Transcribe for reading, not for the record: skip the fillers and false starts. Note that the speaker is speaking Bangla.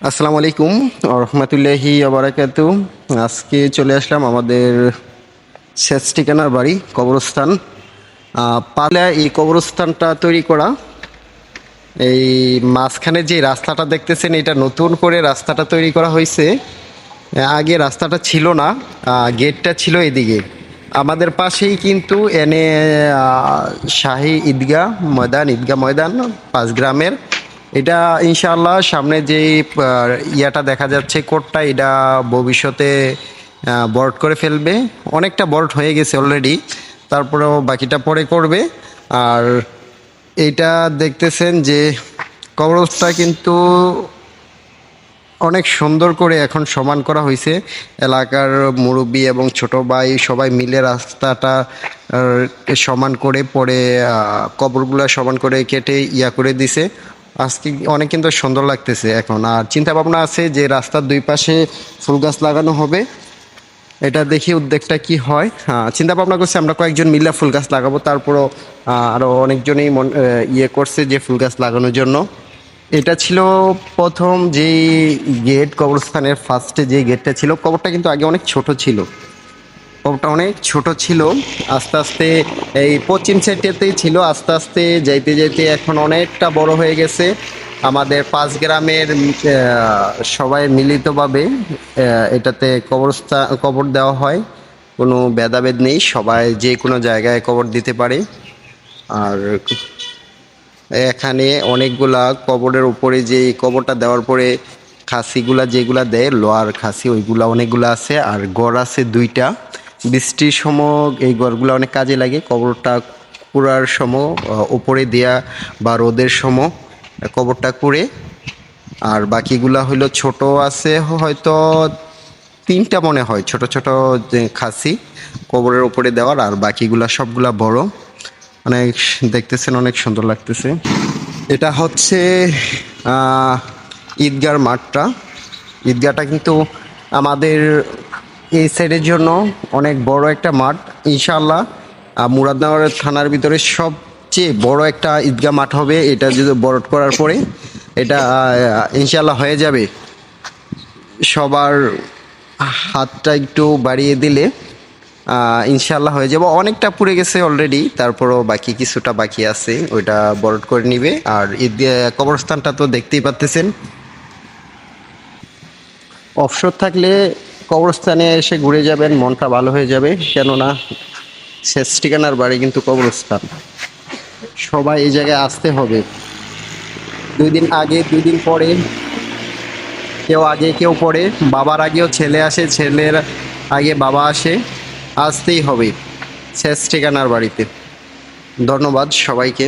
আসসালামু আলাইকুম রহমতুল্লাহি বারাকাতু। আজকে চলে আসলাম আমাদের শেষ ঠিকানার বাড়ি কবরস্থান। পালে এই কবরস্থানটা তৈরি করা, এই মাঝখানে যে রাস্তাটা দেখতেছেন এটা নতুন করে রাস্তাটা তৈরি করা হয়েছে। আগে রাস্তাটা ছিল না, গেটটা ছিল এদিকে। আমাদের পাশেই কিন্তু এনে শাহী ঈদগাহ ময়দান 5 গ্রামের। এটা ইনশাআল্লাহ সামনে যেই ইয়াটা দেখা যাচ্ছে কোর্টটা, এটা ভবিষ্যতে বড় করে ফেলবে। অনেকটা বড় হয়ে গেছে অলরেডি, তারপরেও বাকিটা পরে করবে। আর এইটা দেখতেছেন যে কবরস্থানটা কিন্তু অনেক সুন্দর করে এখন সমান করা হয়েছে। এলাকার মুরব্বী এবং ছোট ভাই সবাই মিলে রাস্তাটা সমান করে পরে কবরগুলা সমান করে কেটে করে দিছে। আজকে অনেক কিন্তু সুন্দর লাগতেছে এখন। আর চিন্তা ভাবনা আছে যে রাস্তার দুই পাশে ফুল গাছ লাগানো হবে। এটা দেখি উদ্যোগটা কি হয়। চিন্তা ভাবনা করছে আমরা কয়েকজন মিলে ফুল গাছ লাগাবো, তারপরও আরও অনেকজনই করছে যে ফুল গাছ লাগানোর জন্য। এটা ছিল প্রথম যেই গেট, কবরস্থানের ফার্স্টে যে গেটটা ছিল। কবরটা কিন্তু আগে অনেক ছোট ছিল, কবরটা অনেক ছোট ছিল। আস্তে আস্তে এই পশ্চিম সাইডটাতেই ছিল, আস্তে আস্তে যাইতে যাইতে এখন অনেকটা বড় হয়ে গেছে। আমাদের 5 গ্রামের সবাই মিলিতভাবে এটাতে কবর দেওয়া হয়। কোনো ভেদাভেদ নেই, সবাই যে কোনো জায়গায় কবর দিতে পারে। আর এখানে অনেকগুলা কবরের উপরে যে কবরটা দেওয়ার পরে খাসিগুলা যেগুলা দেয়, লোহার খাসি, ওইগুলা অনেকগুলা আছে। আর গড় আছে 2টা। বৃষ্টির সময় এই গড়গুলো অনেক কাজে লাগে। কবরটা কুড়ার সময় উপরে দেয়া বা রোদের সময় কবরটা কুড়ে। আর বাকিগুলা হইলো ছোট আছে, হয়তো 3টা মনে হয় ছোট ছোট যে খাসি কবরের উপরে দেওয়ার। আর বাকিগুলা সবগুলা বড়। অনেক দেখতেছেন, অনেক সুন্দর লাগতেছে। এটা হচ্ছে ঈদগার মাঠটা। ঈদগাহটা কিন্তু আমাদের এই সাইডের জন্য অনেক বড় একটা মাঠ। ইনশাআল্লাহ মুরাদনগর থানার ভিতরে সবচেয়ে বড় একটা ঈদগাহ মাঠ হবে। এটা যদি বড় করার পরে এটা ইনশাআল্লাহ হয়ে যাবে। সবার হাতটা একটু বাড়িয়ে দিলে ইনশাআল্লাহ হয়ে যাবে। অনেকটা পুড়ে গেছে অলরেডি, তারপরও বাকি কিছুটা বাকি আছে, ওইটা বরড করে নিবে। আর কবরস্থানটা তো দেখতেই পাচ্তেছেন। অবসর থাকলে কবরস্থানে এসে ঘুরে যাবেন, মনটা ভালো হয়ে যাবে। কেননা শেষ ঠিকানার বাড়ি কিন্তু কবরস্থান। সবাই এই জায়গায় আসতে হবে। 2 দিন আগে 2 দিন পরে, কেউ আগে কেউ পরে। বাবার আগেও ছেলে আসে, ছেলের আগে বাবা আসে। আসতেই হবে শেষ ঠিকানার বাড়িতে। ধন্যবাদ সবাইকে।